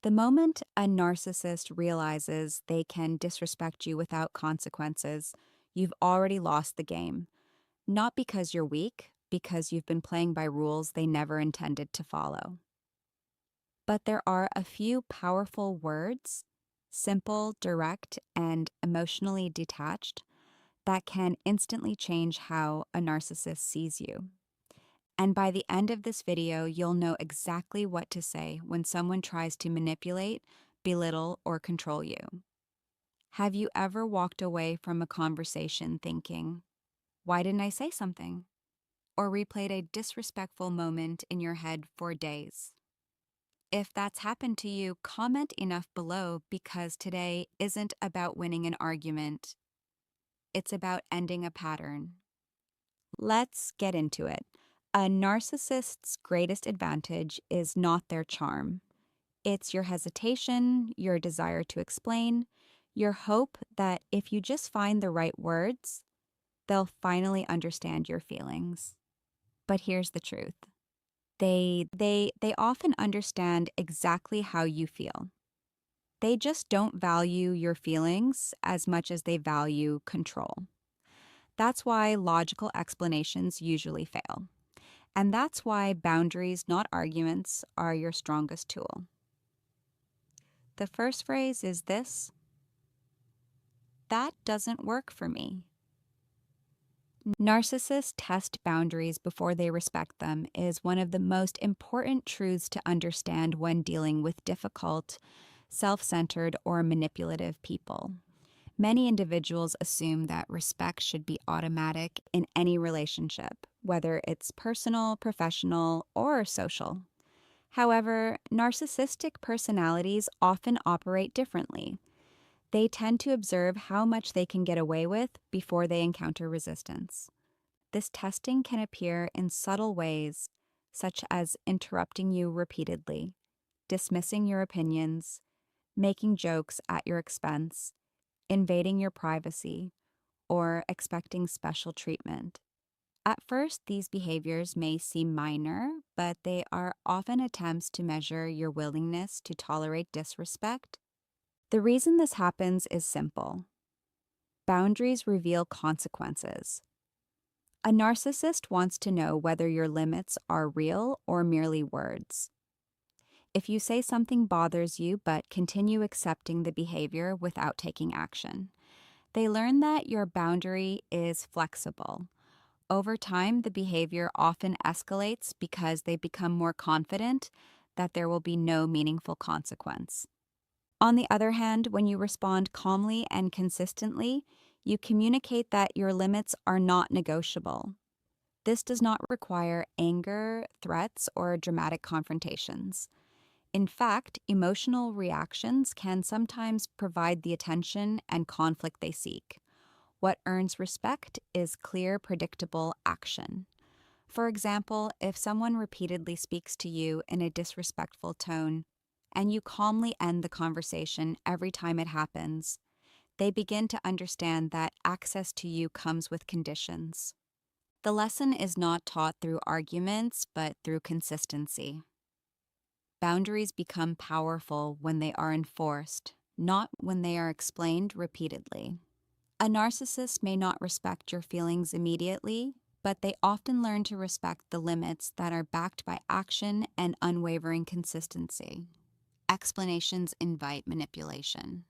The moment a narcissist realizes they can disrespect you without consequences, you've already lost the game. Not because you're weak, because you've been playing by rules they never intended to follow. But there are a few powerful words, simple, direct, and emotionally detached, that can instantly change how a narcissist sees you. And by the end of this video, you'll know exactly what to say when someone tries to manipulate, belittle, or control you. Have you ever walked away from a conversation thinking, why didn't I say something? Or replayed a disrespectful moment in your head for days? If that's happened to you, comment enough below because today isn't about winning an argument. It's about ending a pattern. Let's get into it. A narcissist's greatest advantage is not their charm. It's your hesitation, your desire to explain, your hope that if you just find the right words, they'll finally understand your feelings. But here's the truth. They often understand exactly how you feel. They just don't value your feelings as much as they value control. That's why logical explanations usually fail. And that's why boundaries, not arguments, are your strongest tool. The first phrase is this: that doesn't work for me. Narcissists test boundaries before they respect them is one of the most important truths to understand when dealing with difficult, self-centered, or manipulative people. Many individuals assume that respect should be automatic in any relationship, whether it's personal, professional, or social. However, narcissistic personalities often operate differently. They tend to observe how much they can get away with before they encounter resistance. This testing can appear in subtle ways, such as interrupting you repeatedly, dismissing your opinions, making jokes at your expense, invading your privacy, or expecting special treatment. At first, these behaviors may seem minor, but they are often attempts to measure your willingness to tolerate disrespect. The reason this happens is simple. Boundaries reveal consequences. A narcissist wants to know whether your limits are real or merely words. If you say something bothers you but continue accepting the behavior without taking action, they learn that your boundary is flexible. Over time, the behavior often escalates because they become more confident that there will be no meaningful consequence. On the other hand, when you respond calmly and consistently, you communicate that your limits are not negotiable. This does not require anger, threats, or dramatic confrontations. In fact, emotional reactions can sometimes provide the attention and conflict they seek. What earns respect is clear, predictable action. For example, if someone repeatedly speaks to you in a disrespectful tone, and you calmly end the conversation every time it happens, they begin to understand that access to you comes with conditions. The lesson is not taught through arguments, but through consistency. Boundaries become powerful when they are enforced, not when they are explained repeatedly. A narcissist may not respect your feelings immediately, but they often learn to respect the limits that are backed by action and unwavering consistency. Explanations invite manipulation.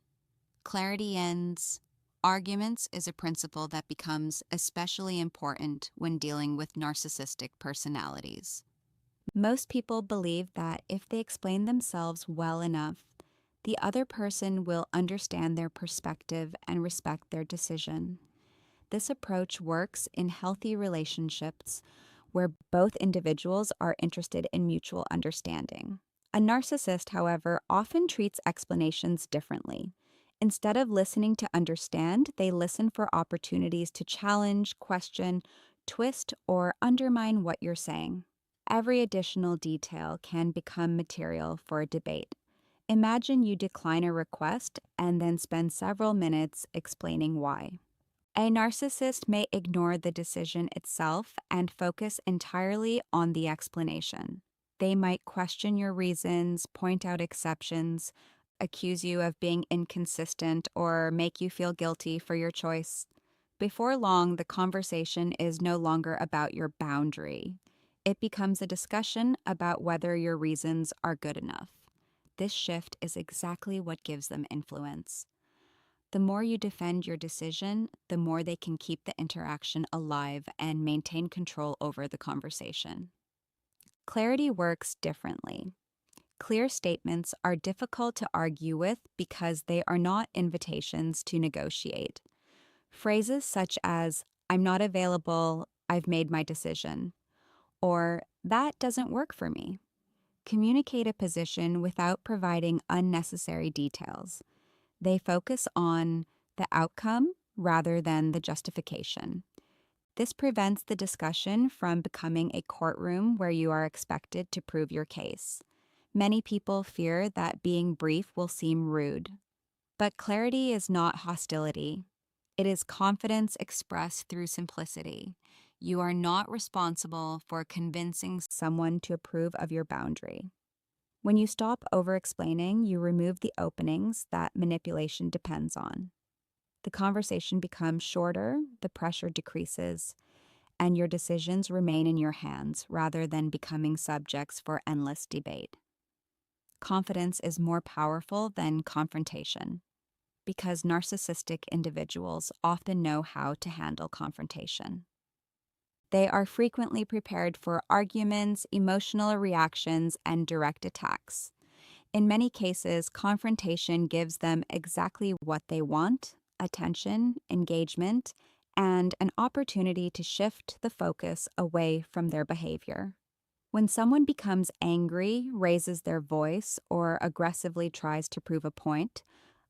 Clarity ends. Arguments is a principle that becomes especially important when dealing with narcissistic personalities. Most people believe that if they explain themselves well enough, the other person will understand their perspective and respect their decision. This approach works in healthy relationships where both individuals are interested in mutual understanding. A narcissist, however, often treats explanations differently. Instead of listening to understand, they listen for opportunities to challenge, question, twist, or undermine what you're saying. Every additional detail can become material for a debate. Imagine you decline a request and then spend several minutes explaining why. A narcissist may ignore the decision itself and focus entirely on the explanation. They might question your reasons, point out exceptions, accuse you of being inconsistent, or make you feel guilty for your choice. Before long, the conversation is no longer about your boundary. It becomes a discussion about whether your reasons are good enough. This shift is exactly what gives them influence. The more you defend your decision, the more they can keep the interaction alive and maintain control over the conversation. Clarity works differently. Clear statements are difficult to argue with because they are not invitations to negotiate. Phrases such as, "I'm not available, I've made my decision," or "that doesn't work for me," communicate a position without providing unnecessary details. They focus on the outcome rather than the justification. This prevents the discussion from becoming a courtroom where you are expected to prove your case. Many people fear that being brief will seem rude. But clarity is not hostility. It is confidence expressed through simplicity. You are not responsible for convincing someone to approve of your boundary. When you stop over-explaining, you remove the openings that manipulation depends on. The conversation becomes shorter, the pressure decreases, and your decisions remain in your hands rather than becoming subjects for endless debate. Confidence is more powerful than confrontation because narcissistic individuals often know how to handle confrontation. They are frequently prepared for arguments, emotional reactions, and direct attacks. In many cases, confrontation gives them exactly what they want: attention, engagement, and an opportunity to shift the focus away from their behavior. When someone becomes angry, raises their voice, or aggressively tries to prove a point,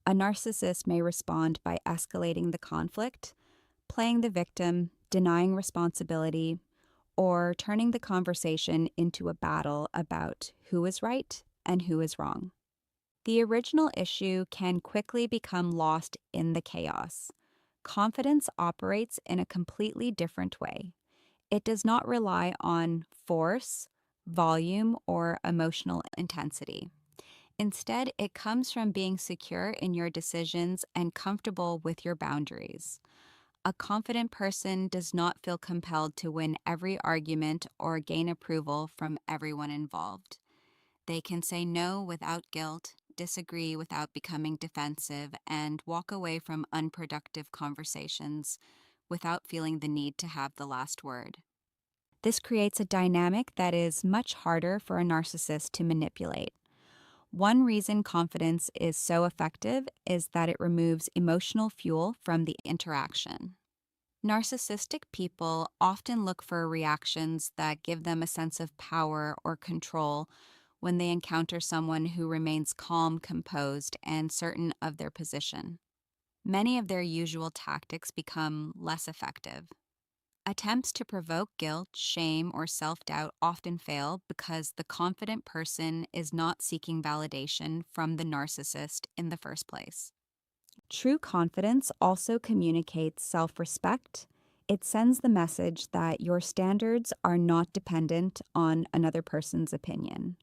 a narcissist may respond by escalating the conflict, playing the victim, denying responsibility, or turning the conversation into a battle about who is right and who is wrong. The original issue can quickly become lost in the chaos. Confidence operates in a completely different way. It does not rely on force, volume, or emotional intensity. Instead, it comes from being secure in your decisions and comfortable with your boundaries. A confident person does not feel compelled to win every argument or gain approval from everyone involved. They can say no without guilt, disagree without becoming defensive, and walk away from unproductive conversations without feeling the need to have the last word. This creates a dynamic that is much harder for a narcissist to manipulate. One reason confidence is so effective is that it removes emotional fuel from the interaction. Narcissistic people often look for reactions that give them a sense of power or control when they encounter someone who remains calm, composed, and certain of their position. Many of their usual tactics become less effective. Attempts to provoke guilt, shame, or self-doubt often fail because the confident person is not seeking validation from the narcissist in the first place. True confidence also communicates self-respect. It sends the message that your standards are not dependent on another person's opinion.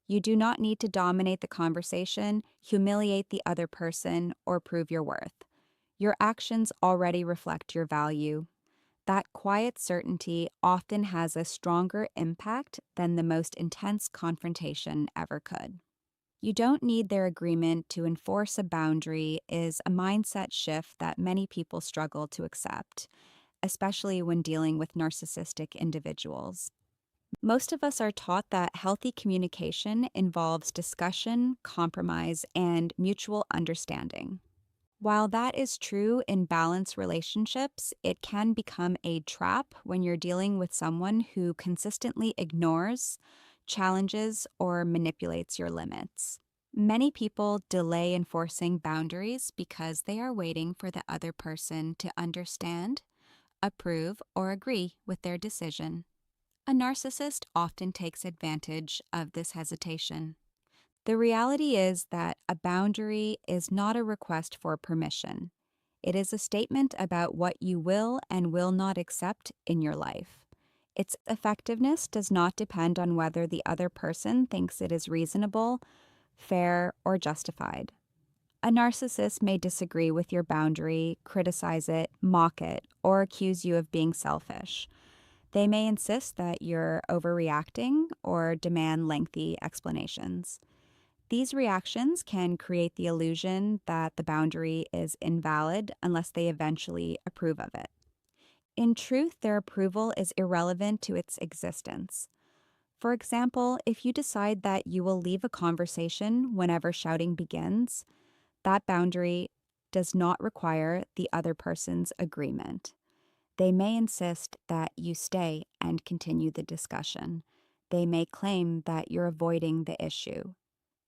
You do not need to dominate the conversation, humiliate the other person, or prove your worth. Your actions already reflect your value. That quiet certainty often has a stronger impact than the most intense confrontation ever could. You don't need their agreement to enforce a boundary is a mindset shift that many people struggle to accept, especially when dealing with narcissistic individuals. Most of us are taught that healthy communication involves discussion, compromise, and mutual understanding. While that is true in balanced relationships, it can become a trap when you're dealing with someone who consistently ignores, challenges, or manipulates your limits. Many people delay enforcing boundaries because they are waiting for the other person to understand, approve, or agree with their decision. A narcissist often takes advantage of this hesitation. The reality is that a boundary is not a request for permission. It is a statement about what you will and will not accept in your life. Its effectiveness does not depend on whether the other person thinks it is reasonable, fair, or justified. A narcissist may disagree with your boundary, criticize it, mock it, or accuse you of being selfish. They may insist that you're overreacting or demand lengthy explanations. These reactions can create the illusion that the boundary is invalid unless they eventually approve of it. In truth, their approval is irrelevant to its existence. For example, if you decide that you will leave a conversation whenever shouting begins, that boundary does not require the other person's agreement. They may insist that you stay and continue the discussion. They may claim that you're avoiding the issue.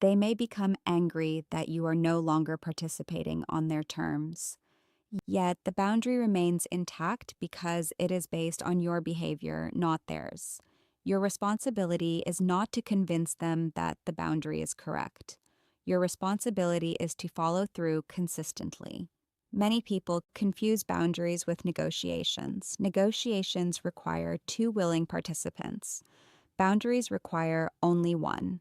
They may become angry that you are no longer participating on their terms. Yet the boundary remains intact because it is based on your behavior, not theirs. Your responsibility is not to convince them that the boundary is correct. Your responsibility is to follow through consistently. Many people confuse boundaries with negotiations. Negotiations require two willing participants. Boundaries require only one.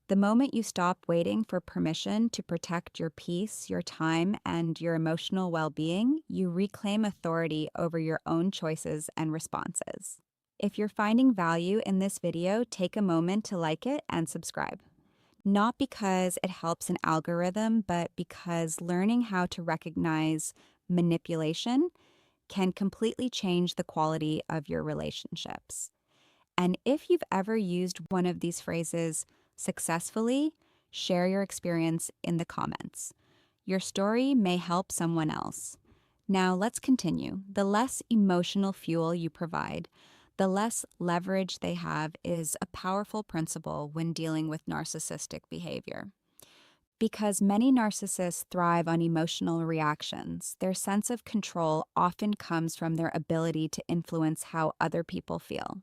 The moment you stop waiting for permission to protect your peace, your time, and your emotional well-being, you reclaim authority over your own choices and responses. If you're finding value in this video, take a moment to like it and subscribe. Not because it helps an algorithm, but because learning how to recognize manipulation can completely change the quality of your relationships. And if you've ever used one of these phrases successfully, share your experience in the comments. Your story may help someone else. Now let's continue. The less emotional fuel you provide, the less leverage they have is a powerful principle when dealing with narcissistic behavior. Because many narcissists thrive on emotional reactions, their sense of control often comes from their ability to influence how other people feel.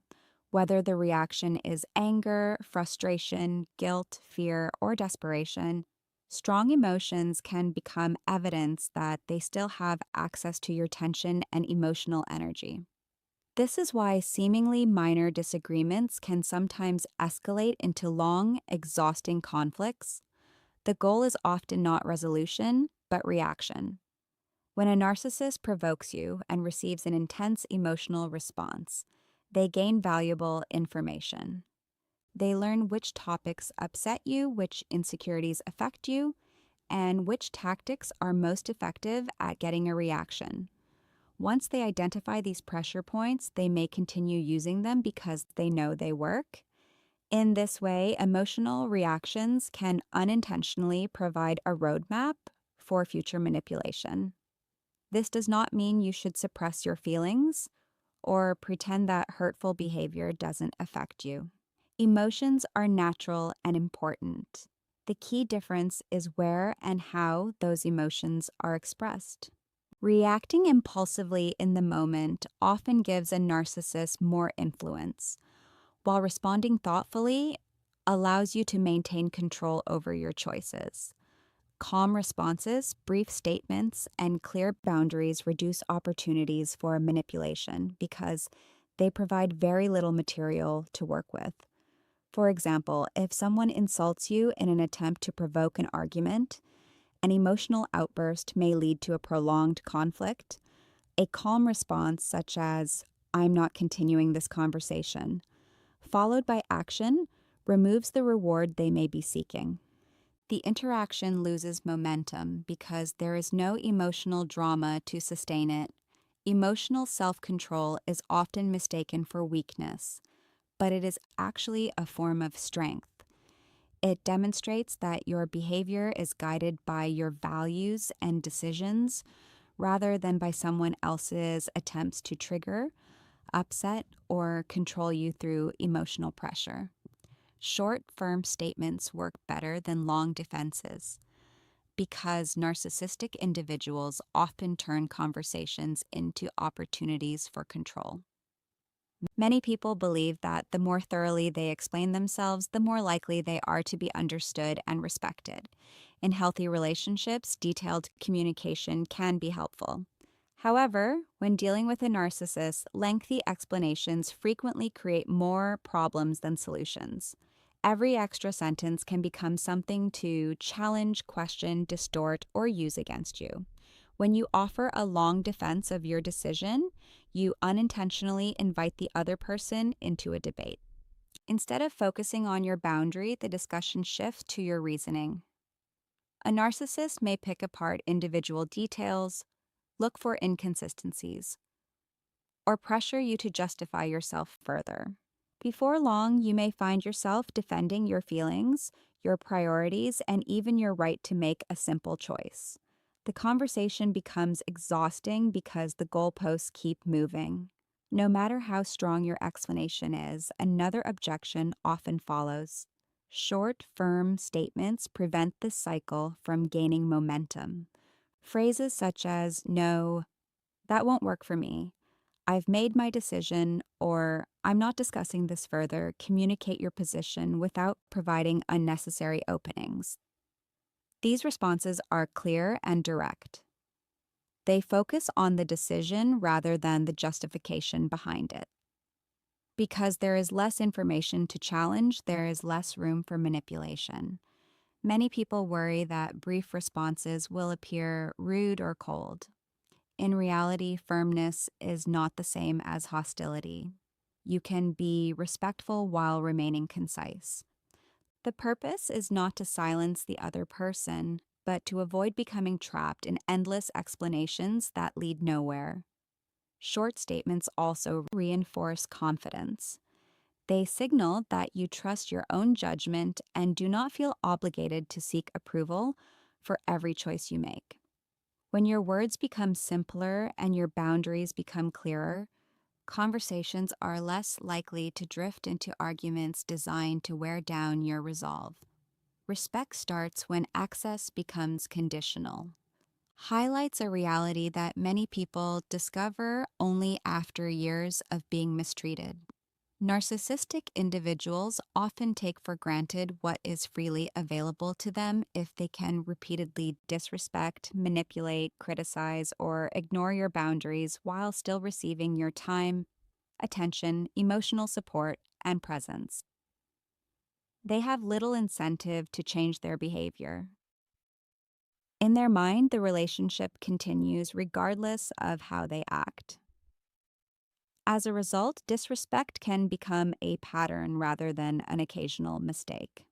Whether the reaction is anger, frustration, guilt, fear, or desperation, strong emotions can become evidence that they still have access to your tension and emotional energy. This is why seemingly minor disagreements can sometimes escalate into long, exhausting conflicts. The goal is often not resolution, but reaction. When a narcissist provokes you and receives an intense emotional response, they gain valuable information. They learn which topics upset you, which insecurities affect you, and which tactics are most effective at getting a reaction. Once they identify these pressure points, they may continue using them because they know they work. In this way, emotional reactions can unintentionally provide a roadmap for future manipulation. This does not mean you should suppress your feelings or pretend that hurtful behavior doesn't affect you. Emotions are natural and important. The key difference is where and how those emotions are expressed. Reacting impulsively in the moment often gives a narcissist more influence, while responding thoughtfully allows you to maintain control over your choices. Calm responses, brief statements, and clear boundaries reduce opportunities for manipulation because they provide very little material to work with. For example, if someone insults you in an attempt to provoke an argument, an emotional outburst may lead to a prolonged conflict. A calm response, such as, "I'm not continuing this conversation," followed by action, removes the reward they may be seeking. The interaction loses momentum because there is no emotional drama to sustain it. Emotional self-control is often mistaken for weakness, but it is actually a form of strength. It demonstrates that your behavior is guided by your values and decisions rather than by someone else's attempts to trigger, upset, or control you through emotional pressure. Short, firm statements work better than long defenses because narcissistic individuals often turn conversations into opportunities for control. Many people believe that the more thoroughly they explain themselves, the more likely they are to be understood and respected. In healthy relationships, detailed communication can be helpful. However, when dealing with a narcissist, lengthy explanations frequently create more problems than solutions. Every extra sentence can become something to challenge, question, distort, or use against you. When you offer a long defense of your decision, you unintentionally invite the other person into a debate. Instead of focusing on your boundary, the discussion shifts to your reasoning. A narcissist may pick apart individual details, look for inconsistencies, or pressure you to justify yourself further. Before long, you may find yourself defending your feelings, your priorities, and even your right to make a simple choice. The conversation becomes exhausting because the goalposts keep moving. No matter how strong your explanation is, another objection often follows. Short, firm statements prevent this cycle from gaining momentum. Phrases such as, no, that won't work for me, I've made my decision, or I'm not discussing this further, communicate your position without providing unnecessary openings. These responses are clear and direct. They focus on the decision rather than the justification behind it. Because there is less information to challenge, there is less room for manipulation. Many people worry that brief responses will appear rude or cold. In reality, firmness is not the same as hostility. You can be respectful while remaining concise. The purpose is not to silence the other person, but to avoid becoming trapped in endless explanations that lead nowhere. Short statements also reinforce confidence. They signal that you trust your own judgment and do not feel obligated to seek approval for every choice you make. When your words become simpler and your boundaries become clearer, conversations are less likely to drift into arguments designed to wear down your resolve. Respect starts when access becomes conditional. Highlights a reality that many people discover only after years of being mistreated. Narcissistic individuals often take for granted what is freely available to them if they can repeatedly disrespect, manipulate, criticize, or ignore your boundaries while still receiving your time, attention, emotional support, and presence. They have little incentive to change their behavior. In their mind, the relationship continues regardless of how they act. As a result, disrespect can become a pattern rather than an occasional mistake.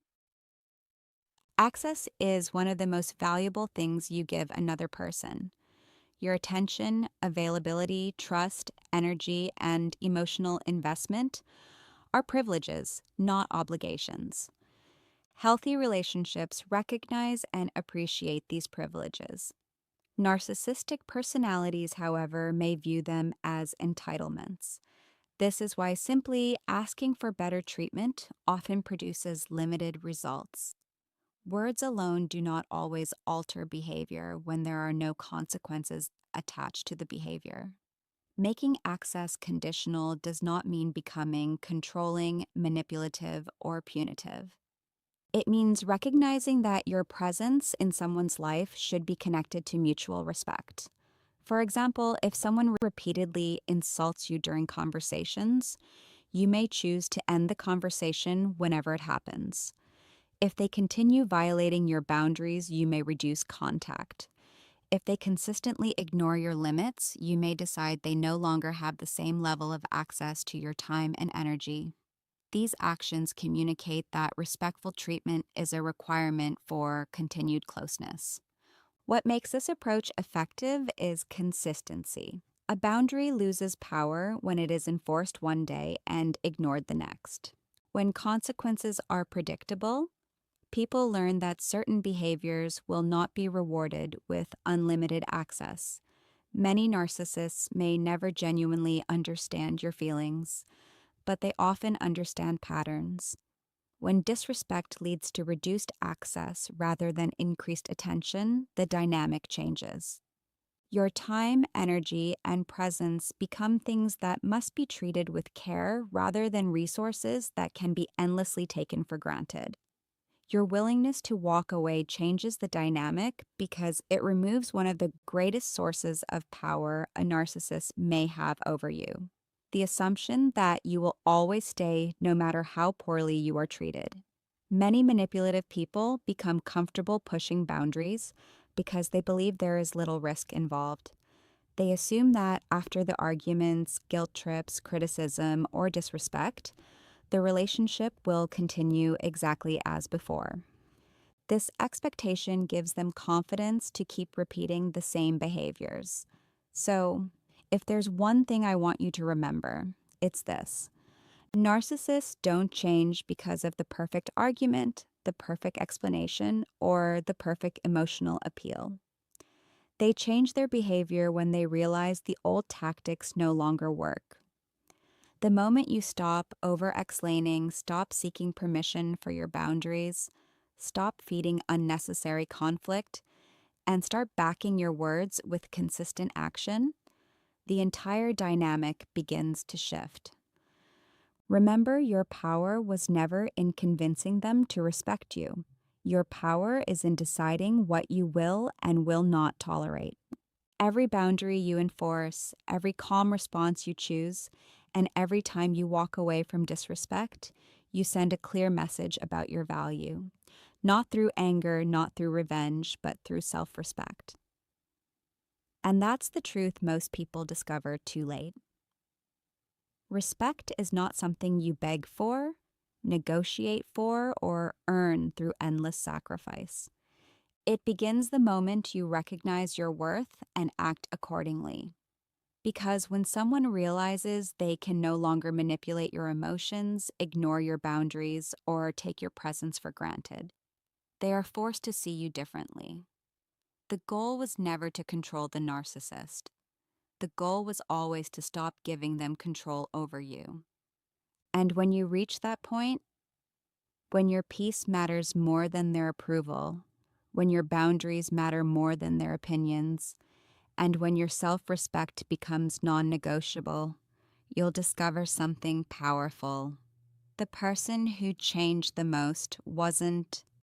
Access is one of the most valuable things you give another person. Your attention, availability, trust, energy, and emotional investment are privileges, not obligations. Healthy relationships recognize and appreciate these privileges. Narcissistic personalities, however, may view them as entitlements. This is why simply asking for better treatment often produces limited results. Words alone do not always alter behavior when there are no consequences attached to the behavior. Making access conditional does not mean becoming controlling, manipulative, or punitive. It means recognizing that your presence in someone's life should be connected to mutual respect. For example, if someone repeatedly insults you during conversations, you may choose to end the conversation whenever it happens. If they continue violating your boundaries, you may reduce contact. If they consistently ignore your limits, you may decide they no longer have the same level of access to your time and energy. These actions communicate that respectful treatment is a requirement for continued closeness. What makes this approach effective is consistency. A boundary loses power when it is enforced one day and ignored the next. When consequences are predictable, people learn that certain behaviors will not be rewarded with unlimited access. Many narcissists may never genuinely understand your feelings, but they often understand patterns. When disrespect leads to reduced access rather than increased attention, the dynamic changes. Your time, energy, and presence become things that must be treated with care rather than resources that can be endlessly taken for granted. Your willingness to walk away changes the dynamic because it removes one of the greatest sources of power a narcissist may have over you: the assumption that you will always stay no matter how poorly you are treated. Many manipulative people become comfortable pushing boundaries because they believe there is little risk involved. They assume that after the arguments, guilt trips, criticism, or disrespect, the relationship will continue exactly as before. This expectation gives them confidence to keep repeating the same behaviors. So, if there's one thing I want you to remember, it's this: narcissists don't change because of the perfect argument, the perfect explanation, or the perfect emotional appeal. They change their behavior when they realize the old tactics no longer work. The moment you stop over-explaining, stop seeking permission for your boundaries, stop feeding unnecessary conflict, and start backing your words with consistent action, the entire dynamic begins to shift. Remember, your power was never in convincing them to respect you. Your power is in deciding what you will and will not tolerate. Every boundary you enforce, every calm response you choose, and every time you walk away from disrespect, you send a clear message about your value. Not through anger, not through revenge, but through self-respect. And that's the truth most people discover too late. Respect is not something you beg for, negotiate for, or earn through endless sacrifice. It begins the moment you recognize your worth and act accordingly. Because when someone realizes they can no longer manipulate your emotions, ignore your boundaries, or take your presence for granted, they are forced to see you differently. The goal was never to control the narcissist. The goal was always to stop giving them control over you. And when you reach that point, when your peace matters more than their approval, when your boundaries matter more than their opinions, and when your self-respect becomes non-negotiable, you'll discover something powerful. The person who changed the most wasn't